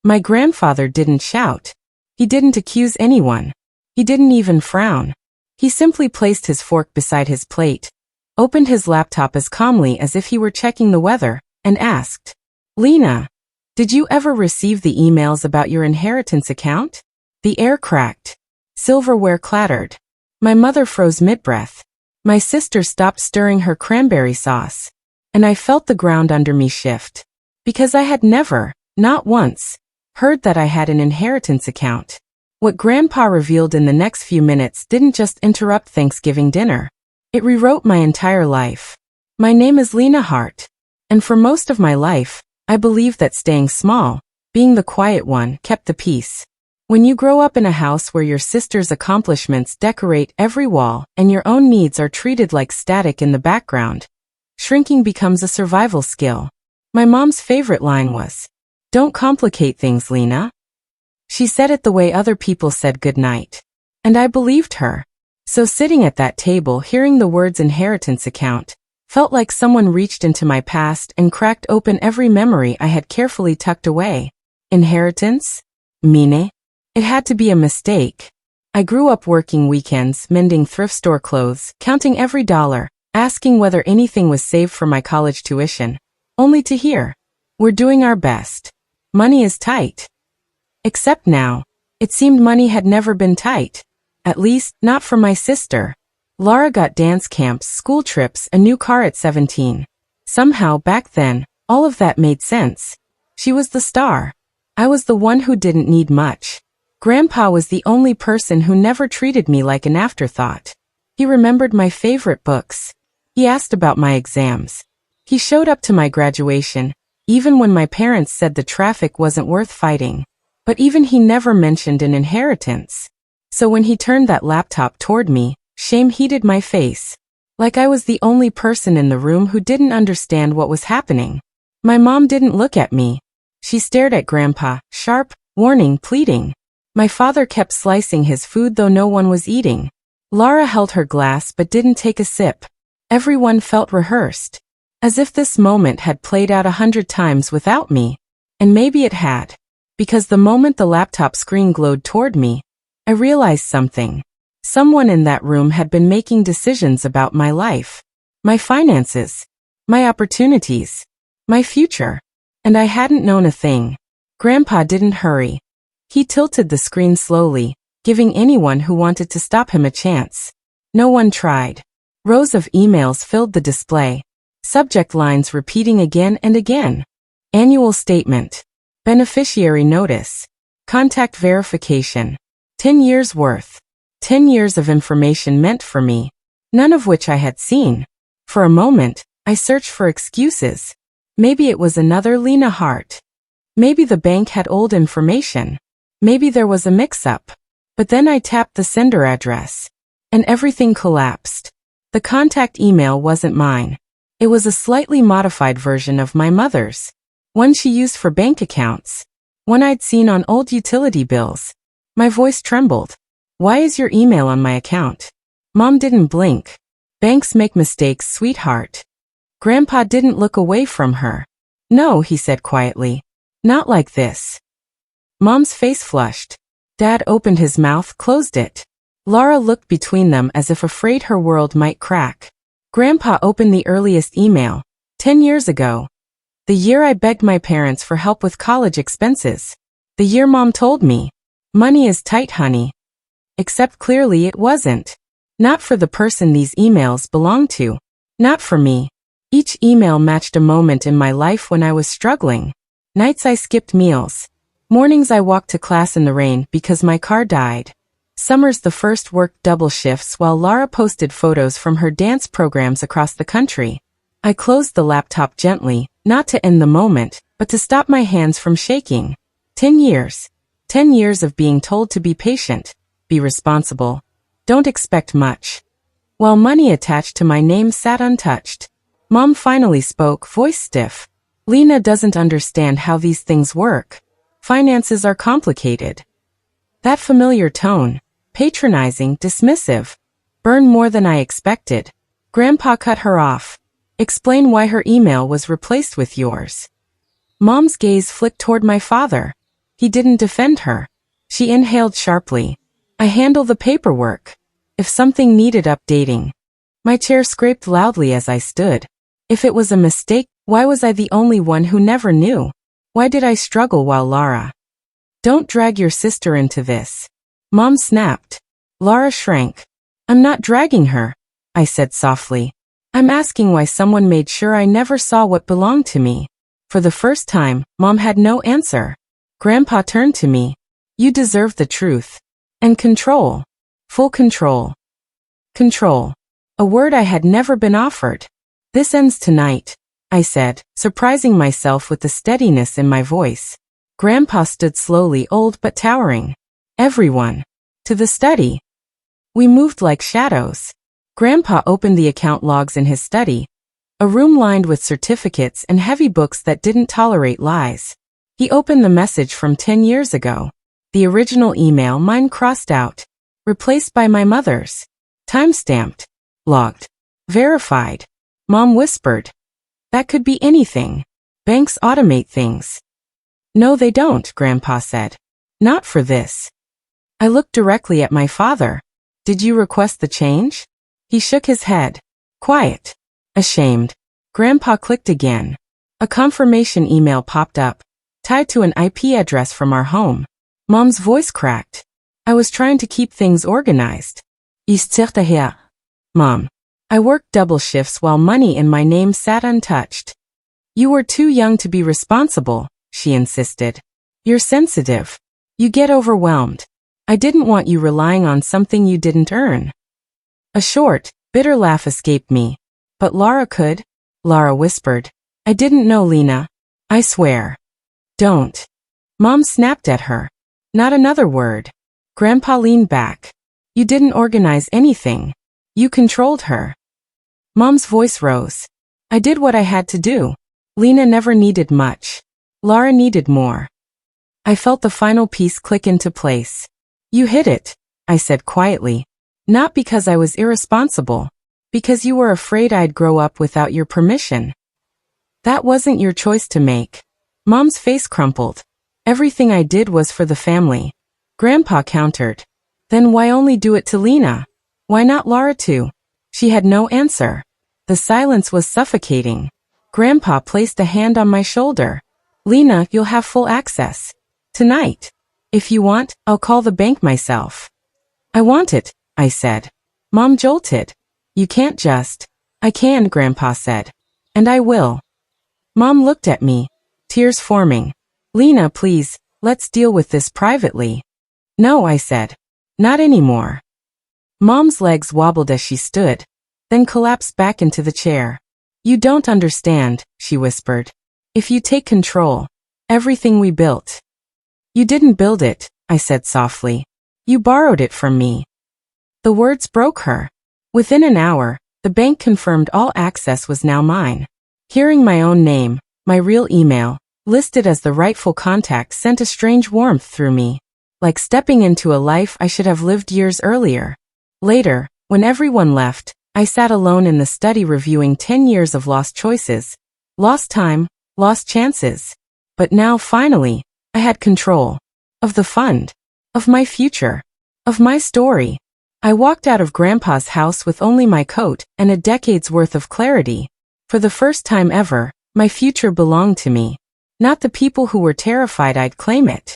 My grandfather didn't shout. He didn't accuse anyone. He didn't even frown. He simply placed his fork beside his plate, opened his laptop as calmly as if he were checking the weather, and asked, "Lena, did you ever receive the emails about your inheritance account?" The air cracked. Silverware clattered. My mother froze mid-breath. My sister stopped stirring her cranberry sauce. And I felt the ground under me shift. Because I had never, not once, heard that I had an inheritance account. What Grandpa revealed in the next few minutes didn't just interrupt Thanksgiving dinner. It rewrote my entire life. My name is Lena Hart. And for most of my life, I believed that staying small, being the quiet one, kept the peace. When you grow up in a house where your sister's accomplishments decorate every wall and your own needs are treated like static in the background, shrinking becomes a survival skill. My mom's favorite line was, "Don't complicate things, Lena." She said it the way other people said goodnight. And I believed her. So sitting at that table hearing the words inheritance account, felt like someone reached into my past and cracked open every memory I had carefully tucked away. Inheritance? Meaning? It had to be a mistake. I grew up working weekends, mending thrift store clothes, counting every dollar, asking whether anything was saved for my college tuition, only to hear, "We're doing our best. Money is tight." Except now, it seemed money had never been tight. At least, not for my sister. Laura got dance camps, school trips, a new car at 17. Somehow, back then, all of that made sense. She was the star. I was the one who didn't need much. Grandpa was the only person who never treated me like an afterthought. He remembered my favorite books. He asked about my exams. He showed up to my graduation, even when my parents said the traffic wasn't worth fighting. But even he never mentioned an inheritance. So when he turned that laptop toward me, shame heated my face. Like I was the only person in the room who didn't understand what was happening. My mom didn't look at me. She stared at Grandpa, sharp, warning, pleading. My father kept slicing his food though no one was eating. Laura held her glass but didn't take a sip. Everyone felt rehearsed. As if this moment had played out 100 times without me. And maybe it had. Because the moment the laptop screen glowed toward me, I realized something. Someone in that room had been making decisions about my life, my finances, my opportunities, my future. And I hadn't known a thing. Grandpa didn't hurry. He tilted the screen slowly, giving anyone who wanted to stop him a chance. No one tried. Rows of emails filled the display. Subject lines repeating again and again. Annual statement. Beneficiary notice. Contact verification. 10 years worth. 10 years of information meant for me, none of which I had seen. For a moment, I searched for excuses. Maybe it was another Lena Hart. Maybe the bank had old information. Maybe there was a mix-up. But then I tapped the sender address. And everything collapsed. The contact email wasn't mine. It was a slightly modified version of my mother's. One she used for bank accounts. One I'd seen on old utility bills. My voice trembled. "Why is your email on my account?" Mom didn't blink. "Banks make mistakes, sweetheart." Grandpa didn't look away from her. "No," he said quietly. "Not like this." Mom's face flushed. Dad opened his mouth, closed it. Laura looked between them as if afraid her world might crack. Grandpa opened the earliest email. 10 years ago. The year I begged my parents for help with college expenses. The year Mom told me, "Money is tight, honey." Except clearly it wasn't. Not for the person these emails belonged to. Not for me. Each email matched a moment in my life when I was struggling. Nights I skipped meals. Mornings I walked to class in the rain because my car died. Summers the first worked double shifts while Laura posted photos from her dance programs across the country. I closed the laptop gently, not to end the moment, but to stop my hands from shaking. 10 years. 10 years of being told to be patient, be responsible, don't expect much. While money attached to my name sat untouched. Mom finally spoke, voice stiff. "Lena doesn't understand how these things work. Finances are complicated." That familiar tone, patronizing, dismissive, burned more than I expected. Grandpa cut her off. "Explain why her email was replaced with yours." Mom's gaze flicked toward my father. He didn't defend her. She inhaled sharply. I handle the paperwork. If something needed updating. My chair scraped loudly as I stood. If it was a mistake, why was I the only one who never knew? Why did I struggle while Lara? Don't drag your sister into this. Mom snapped. Lara shrank. I'm not dragging her, I said softly. I'm asking why someone made sure I never saw what belonged to me. For the first time, Mom had no answer. Grandpa turned to me. You deserve the truth. And control. Full control. Control. A word I had never been offered. This ends tonight, I said, surprising myself with the steadiness in my voice. Grandpa stood slowly, old but towering. Everyone. To the study. We moved like shadows. Grandpa opened the account logs in his study, a room lined with certificates and heavy books that didn't tolerate lies. He opened the message from 10 years ago. The original email, mine crossed out, replaced by my mother's. Time-stamped, logged, verified. Mom whispered. That could be anything. Banks automate things. No, they don't, Grandpa said. Not for this. I looked directly at my father. Did you request the change? He shook his head. Quiet. Ashamed. Grandpa clicked again. A confirmation email popped up, tied to an IP address from our home. Mom's voice cracked. I was trying to keep things organized. Ist her. Mom. I worked double shifts while money in my name sat untouched. You were too young to be responsible, she insisted. You're sensitive. You get overwhelmed. I didn't want you relying on something you didn't earn. A short, bitter laugh escaped me. But Lara could, Lara whispered. I didn't know, Lena. I swear. Don't. Mom snapped at her. Not another word. Grandpa leaned back. You didn't organize anything. You controlled her. Mom's voice rose. I did what I had to do. Lena never needed much. Lara needed more. I felt the final piece click into place. You hit it, I said quietly. Not because I was irresponsible. Because you were afraid I'd grow up without your permission. That wasn't your choice to make. Mom's face crumpled. Everything I did was for the family. Grandpa countered. Then why only do it to Lena? Why not Lara too? She had no answer. The silence was suffocating. Grandpa placed a hand on my shoulder. Lena, you'll have full access. Tonight. If you want, I'll call the bank myself. I want it, I said. Mom jolted. You can't just. I can, Grandpa said. And I will. Mom looked at me, tears forming. Lena, please, let's deal with this privately. No, I said. Not anymore. Mom's legs wobbled as she stood, then collapsed back into the chair. You don't understand, she whispered. If you take control, everything we built. You didn't build it, I said softly. You borrowed it from me. The words broke her. Within an hour, the bank confirmed all access was now mine. Hearing my own name, my real email, listed as the rightful contact sent a strange warmth through me, like stepping into a life I should have lived years earlier. Later, when everyone left, I sat alone in the study reviewing 10 years of lost choices, lost time, lost chances. But now, finally, I had control. Of the fund. Of my future. Of my story. I walked out of Grandpa's house with only my coat and a decade's worth of clarity. For the first time ever, my future belonged to me. Not the people who were terrified I'd claim it.